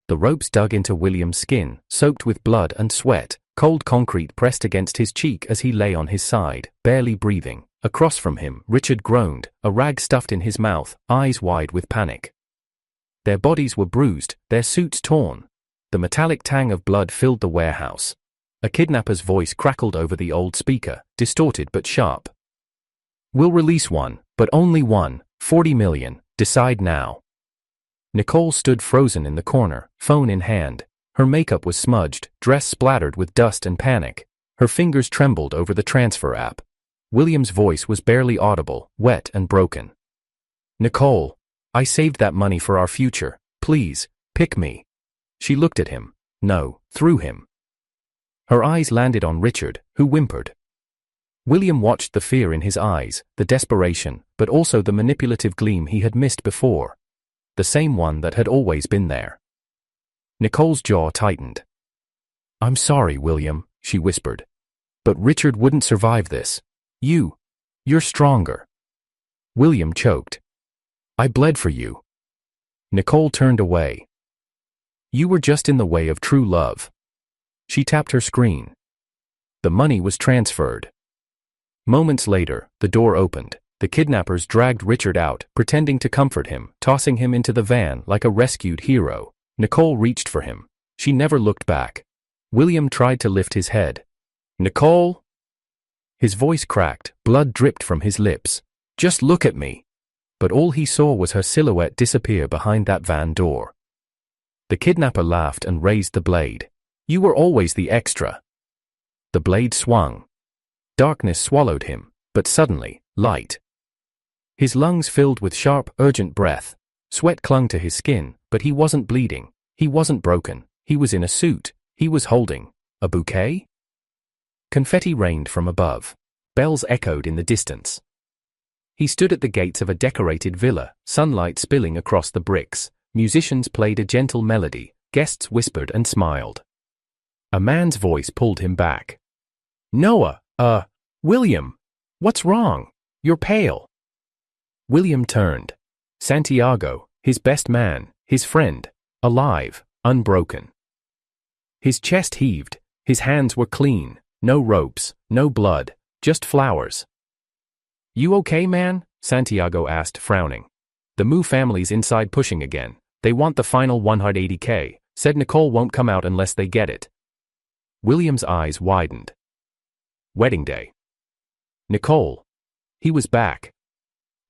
The ropes dug into William's skin, soaked with blood and sweat. Cold concrete pressed against his cheek as he lay on his side, barely breathing. Across from him, Richard groaned, a rag stuffed in his mouth, eyes wide with panic. Their bodies were bruised, their suits torn. The metallic tang of blood filled the warehouse. A kidnapper's voice crackled over the old speaker, distorted but sharp. "We'll release one, but only one, 40 million, decide now." Nicole stood frozen in the corner, phone in hand. Her makeup was smudged, dress splattered with dust and panic. Her fingers trembled over the transfer app. William's voice was barely audible, wet and broken. "Nicole, I saved that money for our future. Please, pick me." She looked at him. No, through him. Her eyes landed on Richard, who whimpered. William watched the fear in his eyes, the desperation, but also the manipulative gleam he had missed before. The same one that had always been there. Nicole's jaw tightened. "I'm sorry, William," she whispered. "But Richard wouldn't survive this. You're stronger." William choked. "I bled for you." Nicole turned away. "You were just in the way of true love." She tapped her screen. The money was transferred. Moments later, the door opened. The kidnappers dragged Richard out, pretending to comfort him, tossing him into the van like a rescued hero. Nicole reached for him. She never looked back. William tried to lift his head. "Nicole?" His voice cracked, blood dripped from his lips. "Just look at me." But all he saw was her silhouette disappear behind that van door. The kidnapper laughed and raised the blade. "You were always the extra." The blade swung. Darkness swallowed him, but suddenly, light. His lungs filled with sharp, urgent breath. Sweat clung to his skin, but he wasn't bleeding. He wasn't broken. He was in a suit. He was holding a bouquet? Confetti rained from above. Bells echoed in the distance. He stood at the gates of a decorated villa, sunlight spilling across the bricks. Musicians played a gentle melody. Guests whispered and smiled. A man's voice pulled him back. "Noah, William, what's wrong? You're pale." William turned. Santiago, his best man, his friend, alive, unbroken. His chest heaved. His hands were clean. No ropes, no blood, just flowers. "You okay, man?" Santiago asked, frowning. "The Moo family's inside pushing again. They want the final 180K. Said Nicole won't come out unless they get it." William's eyes widened. Wedding day. Nicole. He was back.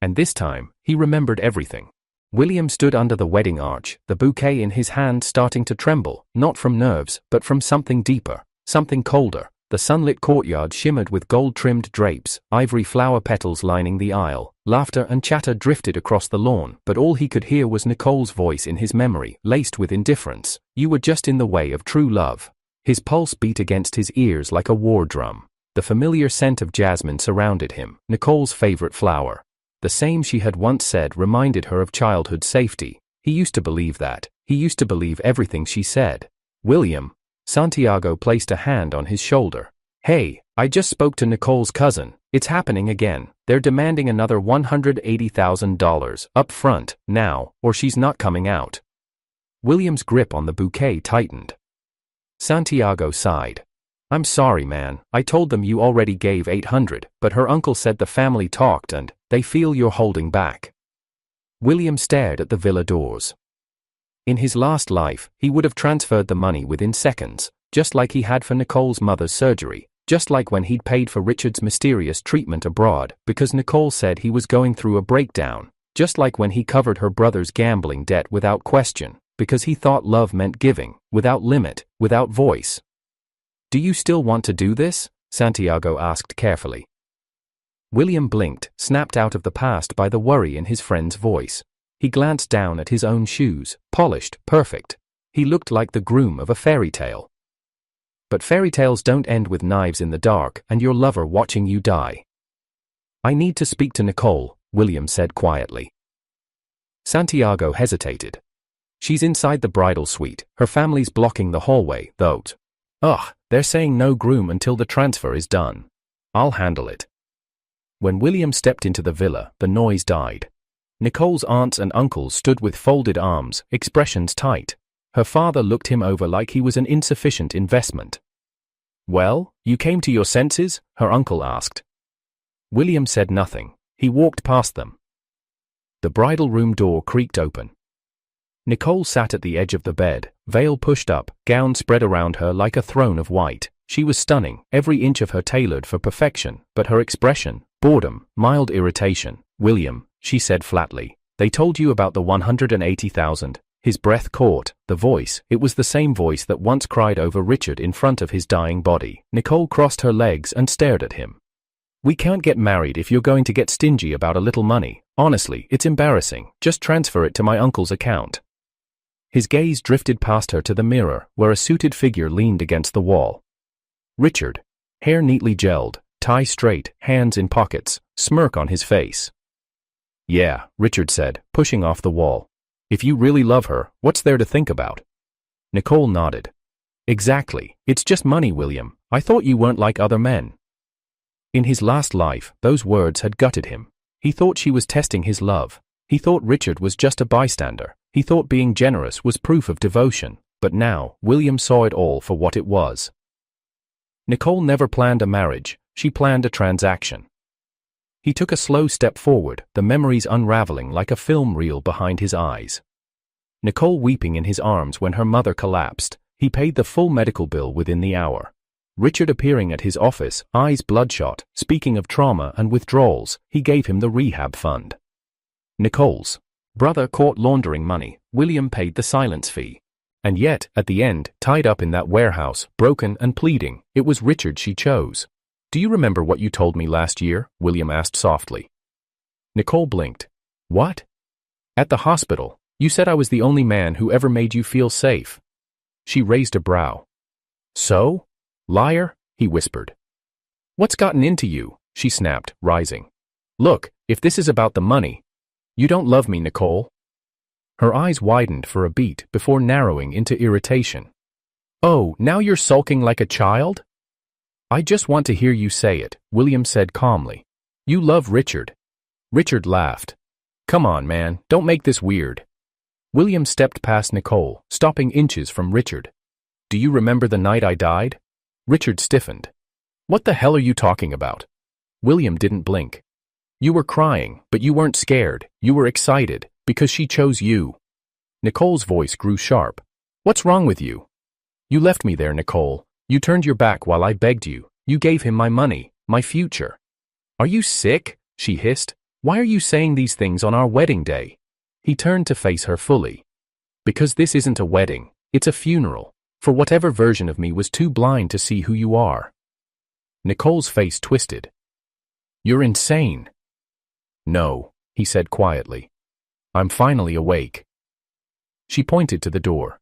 And this time, he remembered everything. William stood under the wedding arch, the bouquet in his hand starting to tremble, not from nerves, but from something deeper, something colder. The sunlit courtyard shimmered with gold-trimmed drapes, ivory flower petals lining the aisle. Laughter and chatter drifted across the lawn, but all he could hear was Nicole's voice in his memory, laced with indifference. "You were just in the way of true love." His pulse beat against his ears like a war drum. The familiar scent of jasmine surrounded him, Nicole's favorite flower. The same she had once said reminded her of childhood safety. He used to believe that. He used to believe everything she said. "William." Santiago placed a hand on his shoulder. "Hey, I just spoke to Nicole's cousin. It's happening again. They're demanding another $180,000 up front, now, or she's not coming out." William's grip on the bouquet tightened. Santiago sighed. "I'm sorry, man. I told them you already gave 800, but her uncle said the family talked and they feel you're holding back." William stared at the villa doors. In his last life, he would have transferred the money within seconds, just like he had for Nicole's mother's surgery, just like when he'd paid for Richard's mysterious treatment abroad because Nicole said he was going through a breakdown, just like when he covered her brother's gambling debt without question, because he thought love meant giving, without limit, without voice. "Do you still want to do this?" Santiago asked carefully. William blinked, snapped out of the past by the worry in his friend's voice. He glanced down at his own shoes, polished, perfect. He looked like the groom of a fairy tale. But fairy tales don't end with knives in the dark and your lover watching you die. "I need to speak to Nicole," William said quietly. Santiago hesitated. "She's inside the bridal suite. Her family's blocking the hallway, though. Ugh, they're saying no groom until the transfer is done. I'll handle it." When William stepped into the villa, the noise died. Nicole's aunts and uncles stood with folded arms, expressions tight. Her father looked him over like he was an insufficient investment. "Well, you came to your senses?" her uncle asked. William said nothing. He walked past them. The bridal room door creaked open. Nicole sat at the edge of the bed, veil pushed up, gown spread around her like a throne of white. She was stunning, every inch of her tailored for perfection, but her expression, boredom, mild irritation. "William," she said flatly, "they told you about the 180,000. His breath caught, the voice, it was the same voice that once cried over Richard in front of his dying body. Nicole crossed her legs and stared at him. "We can't get married if you're going to get stingy about a little money. Honestly, it's embarrassing. Just transfer it to my uncle's account." His gaze drifted past her to the mirror, where a suited figure leaned against the wall. Richard. Hair neatly gelled, tie straight, hands in pockets, smirk on his face. "Yeah," Richard said, pushing off the wall. "If you really love her, what's there to think about?" Nicole nodded. "Exactly. It's just money, William. I thought you weren't like other men." In his last life, those words had gutted him. He thought she was testing his love. He thought Richard was just a bystander. He thought being generous was proof of devotion. But now, William saw it all for what it was. Nicole never planned a marriage, she planned a transaction. He took a slow step forward, the memories unraveling like a film reel behind his eyes. Nicole weeping in his arms when her mother collapsed. He paid the full medical bill within the hour. Richard appearing at his office, eyes bloodshot, speaking of trauma and withdrawals. He gave him the rehab fund. Nicole's brother caught laundering money. William paid the silence fee. And yet, at the end, tied up in that warehouse, broken and pleading, it was Richard she chose. "Do you remember what you told me last year?" William asked softly. Nicole blinked. "What?" "At the hospital, you said I was the only man who ever made you feel safe." She raised a brow. "So? Liar?" he whispered. "What's gotten into you?" she snapped, rising. "Look, if this is about the money. You don't love me, Nicole." Her eyes widened for a beat before narrowing into irritation. "Oh, now you're sulking like a child?" "I just want to hear you say it," William said calmly. "You love Richard." Richard laughed. "Come on, man, don't make this weird." William stepped past Nicole, stopping inches from Richard. "Do you remember the night I died?" Richard stiffened. "What the hell are you talking about?" William didn't blink. "You were crying, but you weren't scared, you were excited, because she chose you." Nicole's voice grew sharp. "What's wrong with you? You left me there, Nicole. You turned your back while I begged you. You gave him my money, my future." "Are you sick?" she hissed. "Why are you saying these things on our wedding day?" He turned to face her fully. "Because this isn't a wedding, it's a funeral, for whatever version of me was too blind to see who you are." Nicole's face twisted. "You're insane." "No," he said quietly. "I'm finally awake." She pointed to the door.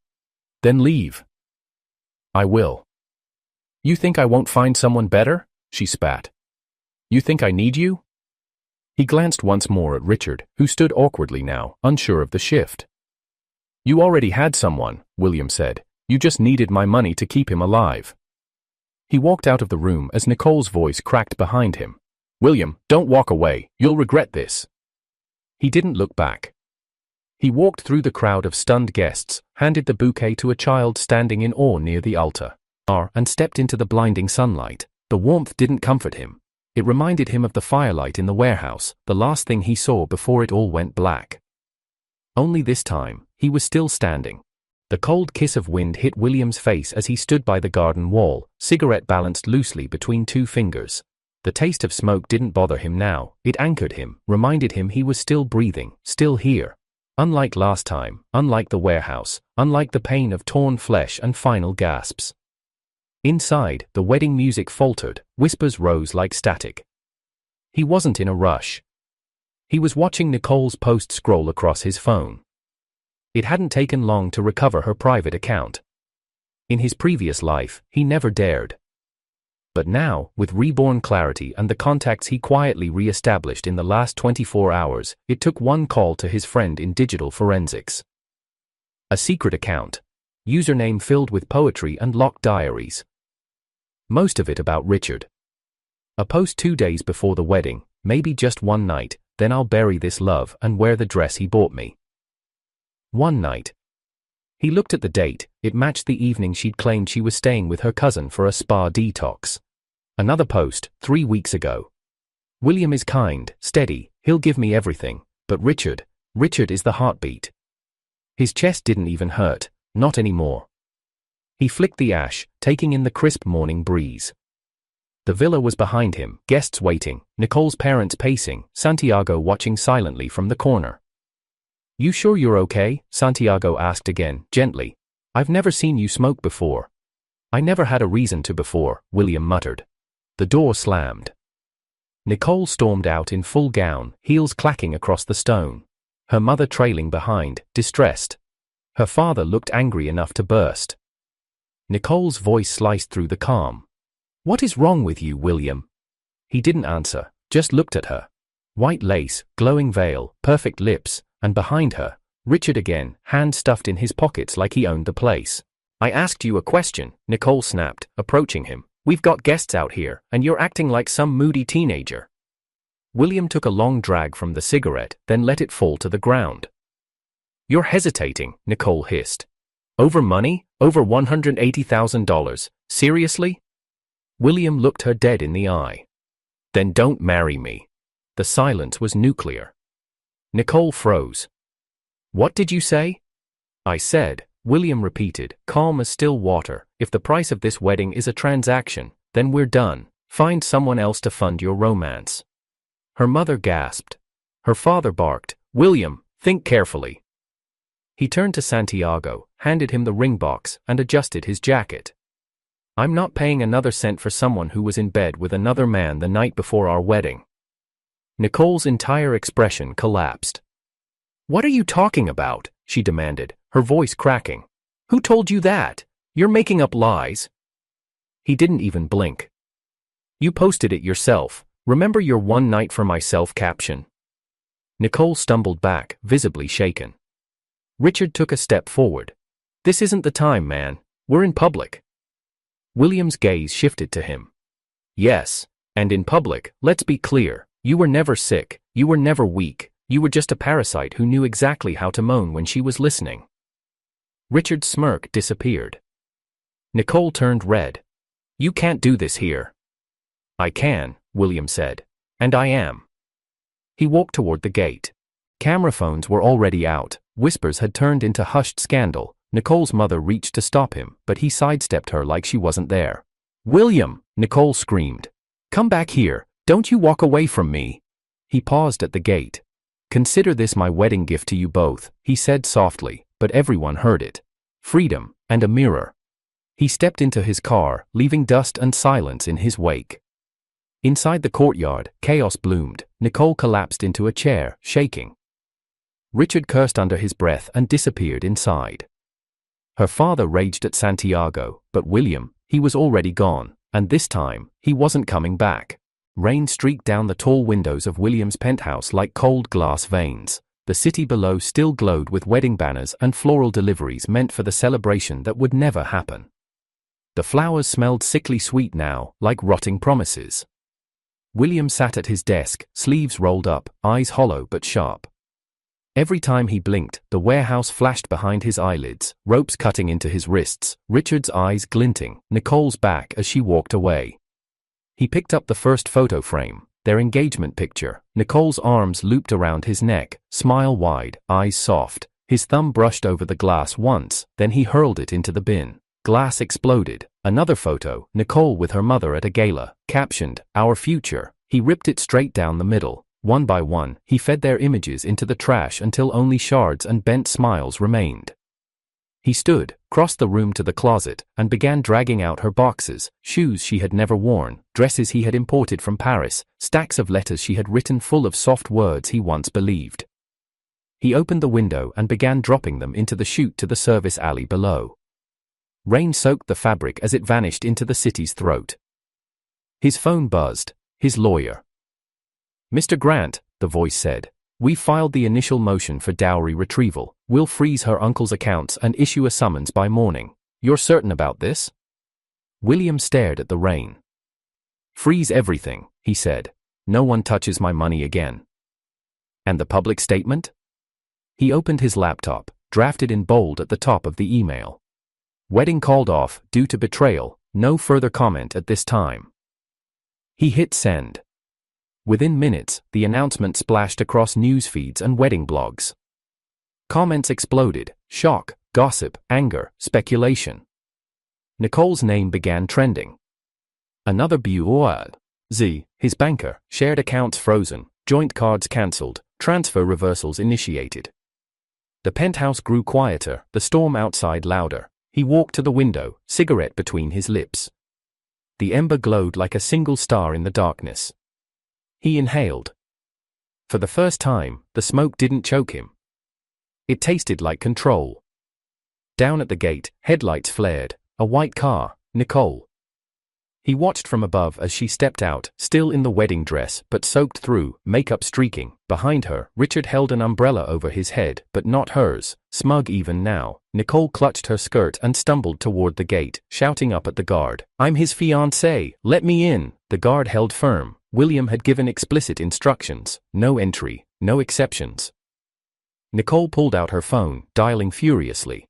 "Then leave." "I will." "You think I won't find someone better?" she spat. "You think I need you?" He glanced once more at Richard, who stood awkwardly now, unsure of the shift. "You already had someone," William said. "You just needed my money to keep him alive." He walked out of the room as Nicole's voice cracked behind him. "William, don't walk away. You'll regret this." He didn't look back. He walked through the crowd of stunned guests, handed the bouquet to a child standing in awe near the altar, and stepped into the blinding sunlight. The warmth didn't comfort him. It reminded him of the firelight in the warehouse, the last thing he saw before it all went black. Only this time, he was still standing. The cold kiss of wind hit William's face as he stood by the garden wall, cigarette balanced loosely between two fingers. The taste of smoke didn't bother him now, it anchored him, reminded him he was still breathing, still here. Unlike last time, unlike the warehouse, unlike the pain of torn flesh and final gasps. Inside, the wedding music faltered, whispers rose like static. He wasn't in a rush. He was watching Nicole's post scroll across his phone. It hadn't taken long to recover her private account. In his previous life, he never dared. But now, with reborn clarity and the contacts he quietly re-established in the last 24 hours, it took one call to his friend in digital forensics. A secret account. Username filled with poetry and locked diaries. Most of it about Richard. A post 2 days before the wedding, maybe just one night, then I'll bury this love and wear the dress he bought me. One night. He looked at the date. It matched the evening she'd claimed she was staying with her cousin for a spa detox. Another post, 3 weeks ago. William is kind, steady, he'll give me everything, but Richard is the heartbeat. His chest didn't even hurt, not anymore. He flicked the ash, taking in the crisp morning breeze. The villa was behind him, guests waiting, Nicole's parents pacing, Santiago watching silently from the corner. "You sure you're okay?" Santiago asked again, gently. "I've never seen you smoke before." "I never had a reason to before," William muttered. The door slammed. Nicole stormed out in full gown, heels clacking across the stone. Her mother trailing behind, distressed. Her father looked angry enough to burst. Nicole's voice sliced through the calm. "What is wrong with you, William?" He didn't answer, just looked at her. White lace, glowing veil, perfect lips, and behind her, Richard again, hands stuffed in his pockets like he owned the place. "I asked you a question," Nicole snapped, approaching him. "We've got guests out here, and you're acting like some moody teenager." William took a long drag from the cigarette, then let it fall to the ground. "You're hesitating," Nicole hissed. "Over money? Over $180,000? Seriously?" William looked her dead in the eye. "Then don't marry me." The silence was nuclear. Nicole froze. "What did you say?" "I said," William repeated, calm as still water, "if the price of this wedding is a transaction, then we're done. Find someone else to fund your romance." Her mother gasped. Her father barked, "William, think carefully." He turned to Santiago, handed him the ring box, and adjusted his jacket. "I'm not paying another cent for someone who was in bed with another man the night before our wedding." Nicole's entire expression collapsed. "What are you talking about?" she demanded, her voice cracking. "Who told you that? You're making up lies." He didn't even blink. "You posted it yourself. Remember your 'one night for myself' caption?" Nicole stumbled back, visibly shaken. Richard took a step forward. "This isn't the time, man. We're in public." William's gaze shifted to him. "Yes, and in public, let's be clear. You were never sick, you were never weak, you were just a parasite who knew exactly how to moan when she was listening." Richard's smirk disappeared. Nicole turned red. "You can't do this here." "I can," William said. "And I am." He walked toward the gate. Camera phones were already out, whispers had turned into hushed scandal. Nicole's mother reached to stop him, but he sidestepped her like she wasn't there. "William!" Nicole screamed. "Come back here. Don't you walk away from me." He paused at the gate. "Consider this my wedding gift to you both," he said softly, but everyone heard it. "Freedom, and a mirror." He stepped into his car, leaving dust and silence in his wake. Inside the courtyard, chaos bloomed. Nicole collapsed into a chair, shaking. Richard cursed under his breath and disappeared inside. Her father raged at Santiago, but William, he was already gone, and this time, he wasn't coming back. Rain streaked down the tall windows of William's penthouse like cold glass veins. The city below still glowed with wedding banners and floral deliveries meant for the celebration that would never happen. The flowers smelled sickly sweet now, like rotting promises. William sat at his desk, sleeves rolled up, eyes hollow but sharp. Every time he blinked, the warehouse flashed behind his eyelids, ropes cutting into his wrists, Richard's eyes glinting, Nicole's back as she walked away. He picked up the first photo frame, their engagement picture. Nicole's arms looped around his neck, smile wide, eyes soft. His thumb brushed over the glass once, then he hurled it into the bin. Glass exploded. Another photo, Nicole with her mother at a gala, captioned, "Our future." He ripped it straight down the middle. One by one, he fed their images into the trash until only shards and bent smiles remained. He stood, crossed the room to the closet, and began dragging out her boxes, shoes she had never worn, dresses he had imported from Paris, stacks of letters she had written full of soft words he once believed. He opened the window and began dropping them into the chute to the service alley below. Rain soaked the fabric as it vanished into the city's throat. His phone buzzed. His lawyer. "Mr. Grant," the voice said, "we filed the initial motion for dowry retrieval. We'll freeze her uncle's accounts and issue a summons by morning. You're certain about this?" William stared at the rain. "Freeze everything," he said. "No one touches my money again." "And the public statement?" He opened his laptop, drafted in bold at the top of the email. Wedding called off due to betrayal, no further comment at this time. He hit send. Within minutes, the announcement splashed across news feeds and wedding blogs. Comments exploded: shock, gossip, anger, speculation. Nicole's name began trending. Another Z, his banker, shared accounts frozen, joint cards cancelled, transfer reversals initiated. The penthouse grew quieter, the storm outside louder. He walked to the window, cigarette between his lips. The ember glowed like a single star in the darkness. He inhaled. For the first time, the smoke didn't choke him. It tasted like control. Down at the gate, headlights flared. A white car, Nicole. He watched from above as she stepped out, still in the wedding dress but soaked through, makeup streaking. Behind her, Richard held an umbrella over his head, but not hers, smug even now. Nicole clutched her skirt and stumbled toward the gate, shouting up at the guard, "I'm his fiancée, let me in!" The guard held firm. William had given explicit instructions: no entry, no exceptions. Nicole pulled out her phone, dialing furiously.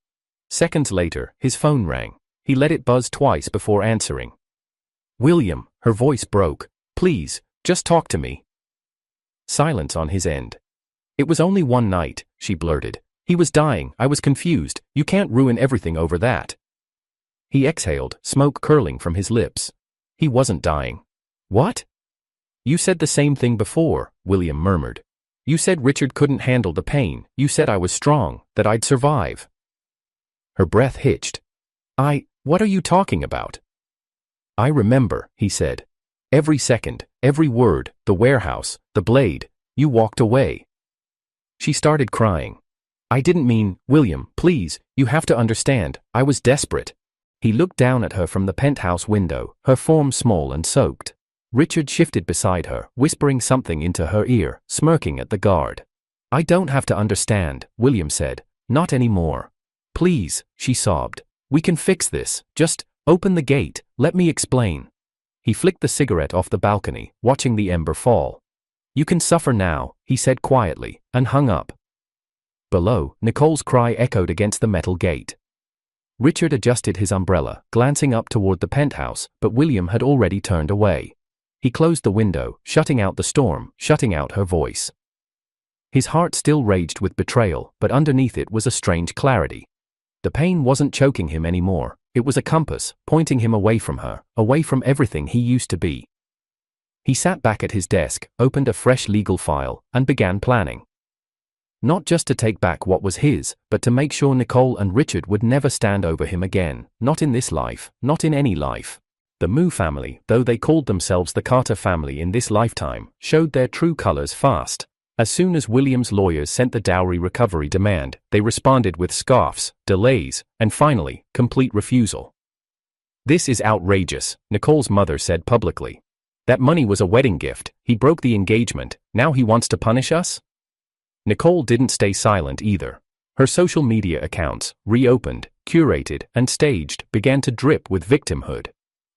Seconds later, his phone rang. He let it buzz twice before answering. "William," her voice broke. "Please, just talk to me." Silence on his end. "It was only one night," she blurted. "He was dying, I was confused, you can't ruin everything over that." He exhaled, smoke curling from his lips. "He wasn't dying." "What?" "You said the same thing before," William murmured. "You said Richard couldn't handle the pain, you said I was strong, that I'd survive." Her breath hitched. What are you talking about?" "I remember," he said. "Every second, every word, the warehouse, the blade. You walked away." She started crying. "I didn't mean, William, please, you have to understand, I was desperate." He looked down at her from the penthouse window, her form small and soaked. Richard shifted beside her, whispering something into her ear, smirking at the guard. "I don't have to understand," William said. "Not anymore. Please," she sobbed. "We can fix this, just open the gate, let me explain." He flicked the cigarette off the balcony, watching the ember fall. "You can suffer now," he said quietly, and hung up. Below, Nicole's cry echoed against the metal gate. Richard adjusted his umbrella, glancing up toward the penthouse, but William had already turned away. He closed the window, shutting out the storm, shutting out her voice. His heart still raged with betrayal, but underneath it was a strange clarity. The pain wasn't choking him anymore. It was a compass, pointing him away from her, away from everything he used to be. He sat back at his desk, opened a fresh legal file, and began planning. Not just to take back what was his, but to make sure Nicole and Richard would never stand over him again, not in this life, not in any life. The Moo family, though they called themselves the Carter family in this lifetime, showed their true colors fast. As soon as William's lawyers sent the dowry recovery demand, they responded with scoffs, delays, and finally, complete refusal. "This is outrageous," Nicole's mother said publicly. "That money was a wedding gift, he broke the engagement, now he wants to punish us?" Nicole didn't stay silent either. Her social media accounts, reopened, curated, and staged, began to drip with victimhood.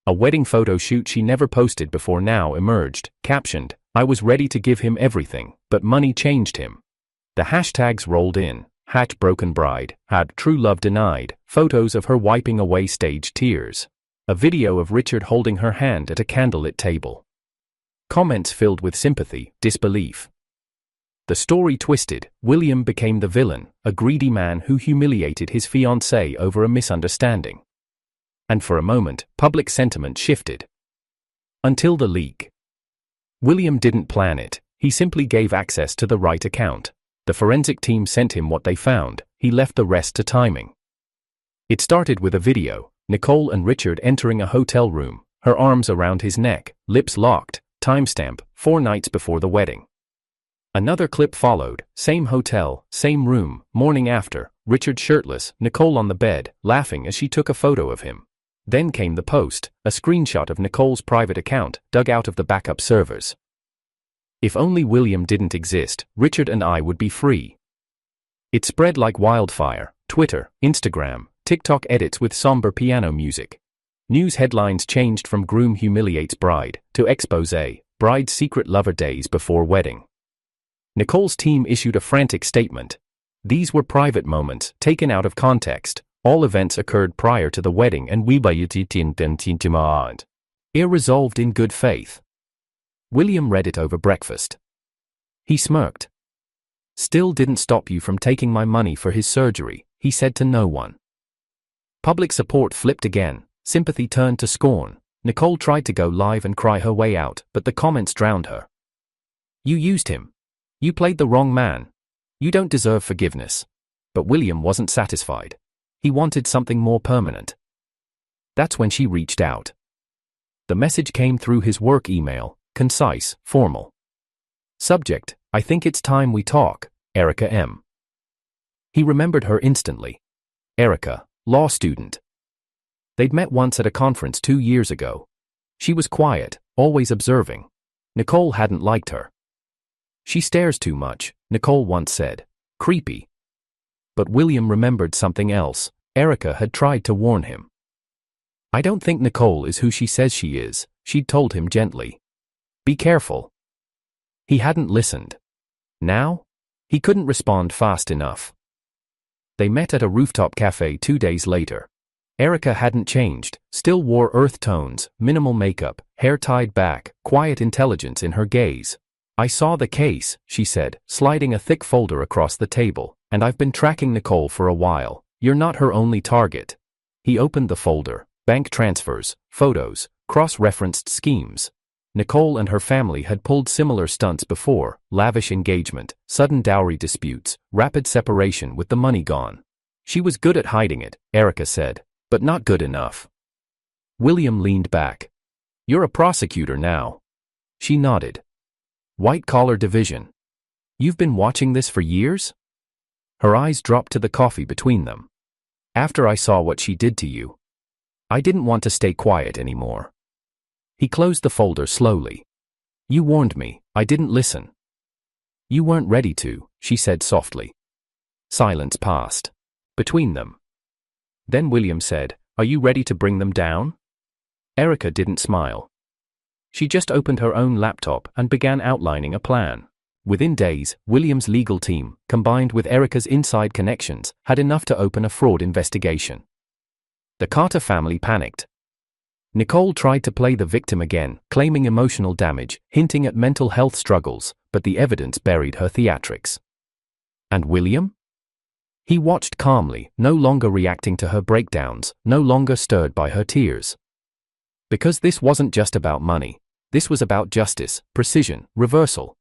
A wedding photo shoot she never posted before now emerged, captioned, "I was ready to give him everything, but money changed him." The hashtags rolled in: #broken bride, #true love denied, photos of her wiping away staged tears. A video of Richard holding her hand at a candlelit table. Comments filled with sympathy, disbelief. The story twisted. William became the villain, a greedy man who humiliated his fiancée over a misunderstanding. And for a moment, public sentiment shifted. Until the leak. William didn't plan it, he simply gave access to the right account. The forensic team sent him what they found, he left the rest to timing. It started with a video, Nicole and Richard entering a hotel room, her arms around his neck, lips locked, timestamp, 4 nights before the wedding. Another clip followed, same hotel, same room, morning after, Richard shirtless, Nicole on the bed, laughing as she took a photo of him. Then came the post, a screenshot of Nicole's private account, dug out of the backup servers. "If only William didn't exist, Richard and I would be free." It spread like wildfire, Twitter, Instagram, TikTok edits with somber piano music. News headlines changed from "Groom humiliates bride" to "Expose, bride's secret lover days before wedding." Nicole's team issued a frantic statement. These were private moments, taken out of context. All events occurred prior to the wedding and irresolved in good faith. William read it over breakfast. He smirked. Still didn't stop you from taking my money for his surgery, he said to no one. Public support flipped again, sympathy turned to scorn. Nicole tried to go live and cry her way out, but the comments drowned her. You used him. You played the wrong man. You don't deserve forgiveness. But William wasn't satisfied. He wanted something more permanent. That's when she reached out. The message came through his work email, concise, formal. Subject: I think it's time we talk, Erica M. He remembered her instantly. Erica, law student. They'd met once at a conference 2 years ago. She was quiet, always observing. Nicole hadn't liked her. She stares too much, Nicole once said. Creepy. But William remembered something else. Erica had tried to warn him. I don't think Nicole is who she says she is, she'd told him gently. Be careful. He hadn't listened. Now? He couldn't respond fast enough. They met at a rooftop cafe 2 days later. Erica hadn't changed, still wore earth tones, minimal makeup, hair tied back, quiet intelligence in her gaze. I saw the case, she said, sliding a thick folder across the table, and I've been tracking Nicole for a while. You're not her only target. He opened the folder. Bank transfers, photos, cross-referenced schemes. Nicole and her family had pulled similar stunts before: lavish engagement, sudden dowry disputes, rapid separation with the money gone. She was good at hiding it, Erica said, but not good enough. William leaned back. You're a prosecutor now. She nodded. White-collar division. You've been watching this for years? Her eyes dropped to the coffee between them. After I saw what she did to you, I didn't want to stay quiet anymore. He closed the folder slowly. You warned me, I didn't listen. You weren't ready to, she said softly. Silence passed between them. Then William said, Are you ready to bring them down? Erica didn't smile. She just opened her own laptop and began outlining a plan. Within days, William's legal team, combined with Erica's inside connections, had enough to open a fraud investigation. The Carter family panicked. Nicole tried to play the victim again, claiming emotional damage, hinting at mental health struggles, but the evidence buried her theatrics. And William? He watched calmly, no longer reacting to her breakdowns, no longer stirred by her tears. Because this wasn't just about money. This was about justice, precision, reversal.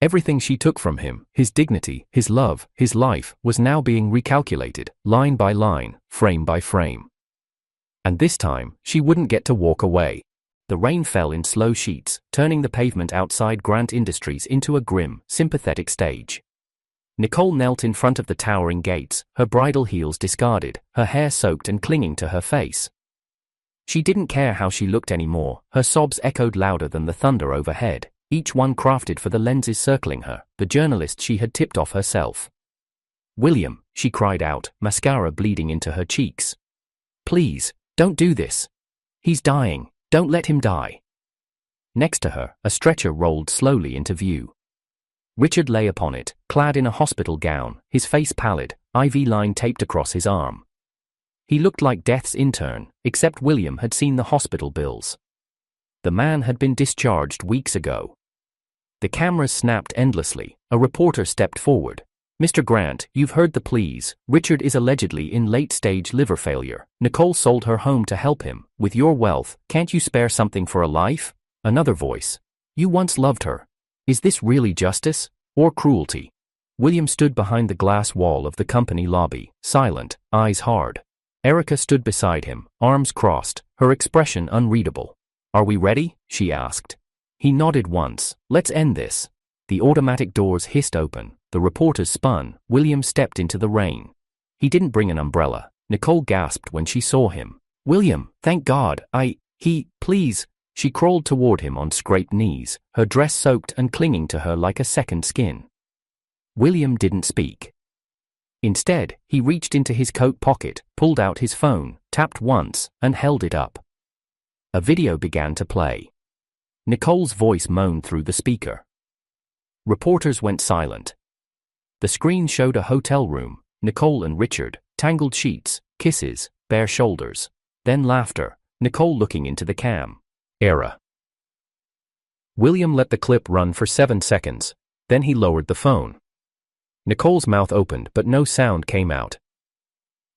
Everything she took from him, his dignity, his love, his life, was now being recalculated, line by line, frame by frame. And this time, she wouldn't get to walk away. The rain fell in slow sheets, turning the pavement outside Grant Industries into a grim, sympathetic stage. Nicole knelt in front of the towering gates, her bridal heels discarded, her hair soaked and clinging to her face. She didn't care how she looked anymore. Her sobs echoed louder than the thunder overhead, each one crafted for the lenses circling her, the journalist she had tipped off herself. William, she cried out, mascara bleeding into her cheeks. Please, don't do this. He's dying, don't let him die. Next to her, a stretcher rolled slowly into view. Richard lay upon it, clad in a hospital gown, his face pallid, IV line taped across his arm. He looked like death's intern, except William had seen the hospital bills. The man had been discharged weeks ago. The cameras snapped endlessly. A reporter stepped forward. Mr. Grant, you've heard the pleas. Richard is allegedly in late-stage liver failure. Nicole sold her home to help him. With your wealth, can't you spare something for a life? Another voice. You once loved her. Is this really justice? Or cruelty? William stood behind the glass wall of the company lobby, silent, eyes hard. Erica stood beside him, arms crossed, her expression unreadable. Are we ready? She asked. He nodded once. Let's end this. The automatic doors hissed open. The reporters spun. William stepped into the rain. He didn't bring an umbrella. Nicole gasped when she saw him. William, thank God, please. She crawled toward him on scraped knees, her dress soaked and clinging to her like a second skin. William didn't speak. Instead, he reached into his coat pocket, pulled out his phone, tapped once, and held it up. A video began to play. Nicole's voice moaned through the speaker. Reporters went silent. The screen showed a hotel room, Nicole and Richard, tangled sheets, kisses, bare shoulders. Then laughter, Nicole looking into the cam. Era. William let the clip run for 7 seconds. Then he lowered the phone. Nicole's mouth opened but no sound came out.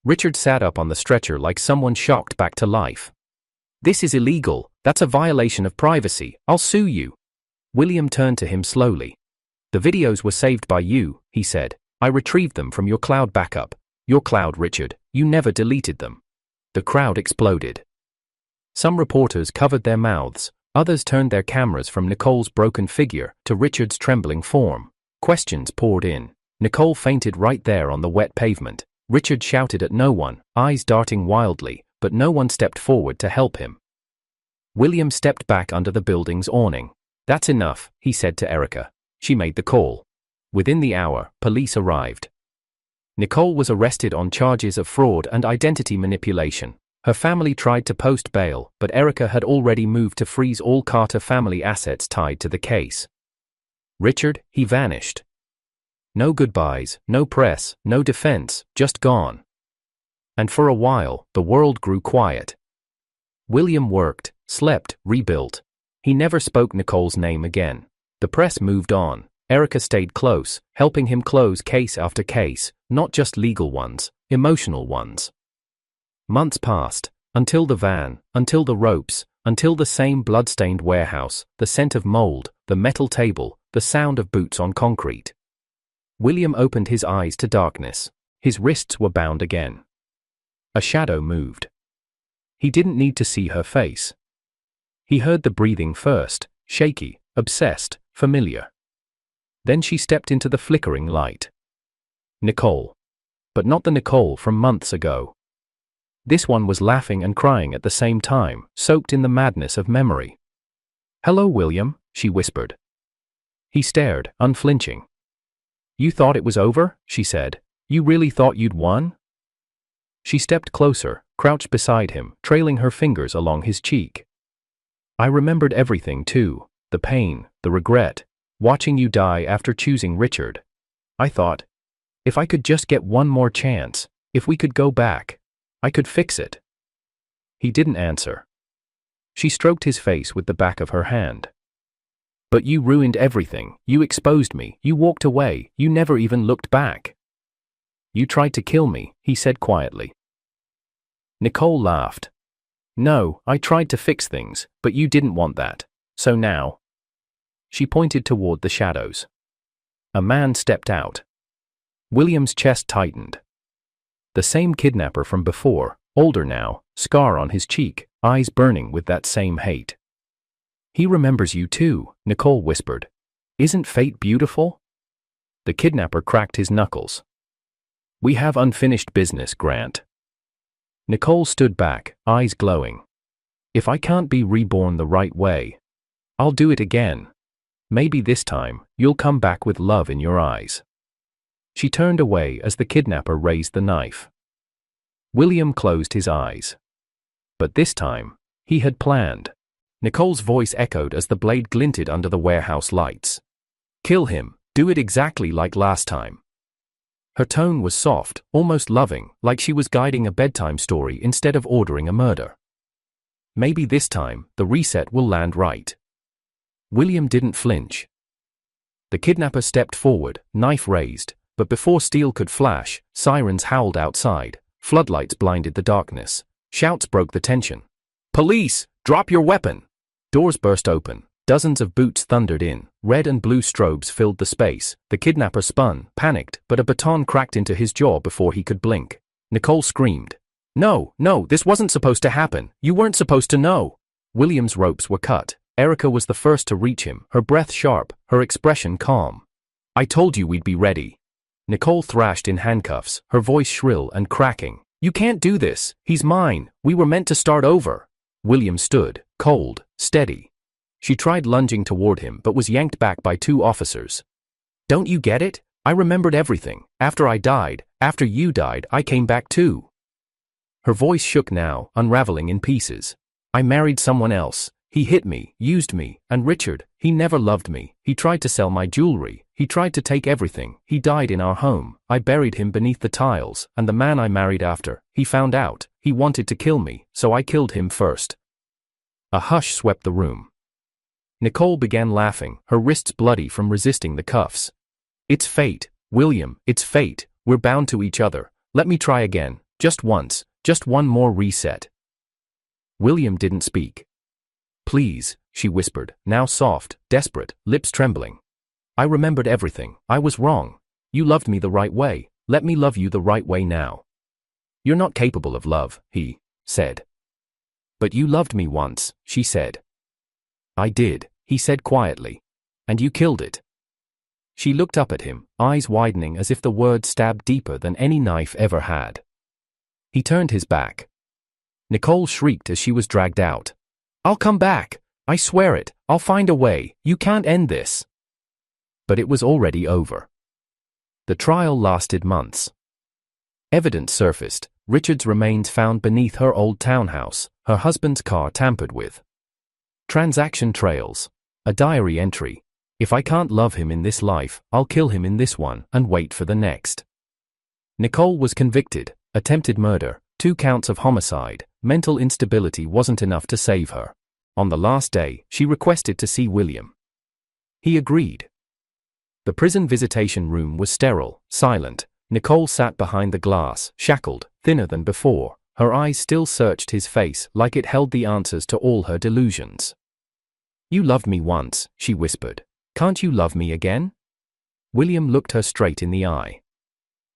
Richard sat up on the stretcher like someone shocked back to life. "This is illegal. That's a violation of privacy. I'll sue you." William turned to him slowly. "The videos were saved by you," he said. "I retrieved them from your cloud backup." "Your cloud, Richard. You never deleted them." The crowd exploded. Some reporters covered their mouths. Others turned their cameras from Nicole's broken figure to Richard's trembling form. Questions poured in. Nicole fainted right there on the wet pavement. Richard shouted at no one, eyes darting wildly, but no one stepped forward to help him. William stepped back under the building's awning. "That's enough," he said to Erica. She made the call. Within the hour, police arrived. Nicole was arrested on charges of fraud and identity manipulation. Her family tried to post bail, but Erica had already moved to freeze all Carter family assets tied to the case. Richard, he vanished. No goodbyes, no press, no defense, just gone. And for a while, the world grew quiet. William worked, slept, rebuilt. He never spoke Nicole's name again. The press moved on. Erica stayed close, helping him close case after case, not just legal ones, emotional ones. Months passed, until the van, until the ropes, until the same blood-stained warehouse, the scent of mold, the metal table, the sound of boots on concrete. William opened his eyes to darkness. His wrists were bound again. A shadow moved. He didn't need to see her face. He heard the breathing first, shaky, obsessed, familiar. Then she stepped into the flickering light. Nicole. But not the Nicole from months ago. This one was laughing and crying at the same time, soaked in the madness of memory. "Hello, William," she whispered. He stared, unflinching. "You thought it was over?" she said. "You really thought you'd won?" She stepped closer, crouched beside him, trailing her fingers along his cheek. "I remembered everything too, the pain, the regret, watching you die after choosing Richard. I thought, if I could just get one more chance, if we could go back, I could fix it." He didn't answer. She stroked his face with the back of her hand. "But you ruined everything. You exposed me. You walked away. You never even looked back." "You tried to kill me," he said quietly. Nicole laughed. "No, I tried to fix things, but you didn't want that. So now." She pointed toward the shadows. A man stepped out. William's chest tightened. The same kidnapper from before, older now, scar on his cheek, eyes burning with that same hate. "He remembers you too," Nicole whispered. "Isn't fate beautiful?" The kidnapper cracked his knuckles. "We have unfinished business, Grant." Nicole stood back, eyes glowing. "If I can't be reborn the right way, I'll do it again. Maybe this time, you'll come back with love in your eyes." She turned away as the kidnapper raised the knife. William closed his eyes. But this time, he had planned. Nicole's voice echoed as the blade glinted under the warehouse lights. "Kill him, do it exactly like last time." Her tone was soft, almost loving, like she was guiding a bedtime story instead of ordering a murder. "Maybe this time, the reset will land right." William didn't flinch. The kidnapper stepped forward, knife raised, but before steel could flash, sirens howled outside, floodlights blinded the darkness, shouts broke the tension. "Police, drop your weapon!" Doors burst open, dozens of boots thundered in, red and blue strobes filled the space. The kidnapper spun, panicked, but a baton cracked into his jaw before he could blink. Nicole screamed. No, this wasn't supposed to happen. You weren't supposed to know." William's ropes were cut. Erica was the first to reach him, her breath sharp, her expression calm. "I told you we'd be ready." Nicole thrashed in handcuffs, her voice shrill and cracking. "You can't do this. He's mine. We were meant to start over." William stood, cold, steady. She tried lunging toward him but was yanked back by 2 officers. "Don't you get it? I remembered everything. After I died, after you died, I came back too." Her voice shook now, unraveling in pieces. "I married someone else. He hit me, used me, and Richard, he never loved me. He tried to sell my jewelry. He tried to take everything. He died in our home. I buried him beneath the tiles, and the man I married after, he found out. He wanted to kill me, so I killed him first." A hush swept the room. Nicole began laughing, her wrists bloody from resisting the cuffs. "It's fate, William, it's fate. We're bound to each other. Let me try again, just once, just one more reset." William didn't speak. "Please," she whispered, now soft, desperate, lips trembling. "I remembered everything. I was wrong. You loved me the right way. Let me love you the right way now." "You're not capable of love," he said. "But you loved me once," she said. "I did," he said quietly. "And you killed it." She looked up at him, eyes widening as if the words stabbed deeper than any knife ever had. He turned his back. Nicole shrieked as she was dragged out. "I'll come back. I swear it. I'll find a way. You can't end this." But it was already over. The trial lasted months. Evidence surfaced, Richard's remains found beneath her old townhouse, her husband's car tampered with. Transaction trails. A diary entry. "If I can't love him in this life, I'll kill him in this one and wait for the next." Nicole was convicted, attempted murder, 2 counts of homicide. Mental instability wasn't enough to save her. On the last day, she requested to see William. He agreed. The prison visitation room was sterile, silent. Nicole sat behind the glass, shackled, thinner than before. Her eyes still searched his face like it held the answers to all her delusions. "You loved me once," she whispered. "Can't you love me again?" William looked her straight in the eye.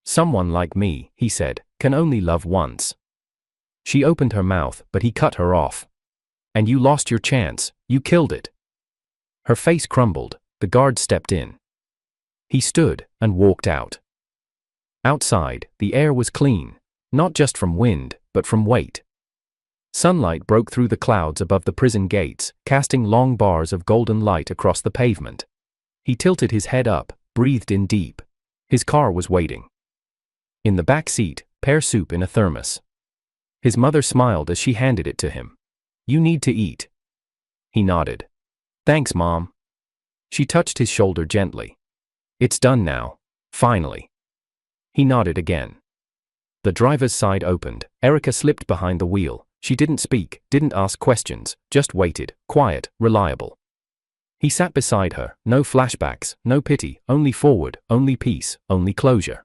"Someone like me," he said, "can only love once." She opened her mouth, but he cut her off. "And you lost your chance, you killed it." Her face crumbled, the guard stepped in. He stood and walked out. Outside, the air was clean, not just from wind, but from weight. Sunlight broke through the clouds above the prison gates, casting long bars of golden light across the pavement. He tilted his head up, breathed in deep. His car was waiting. In the back seat, pear soup in a thermos. His mother smiled as she handed it to him. "You need to eat." He nodded. "Thanks, Mom." She touched his shoulder gently. "It's done now. Finally." He nodded again. The driver's side opened. Erica slipped behind the wheel. She didn't speak, didn't ask questions, just waited, quiet, reliable. He sat beside her, no flashbacks, no pity, only forward, only peace, only closure.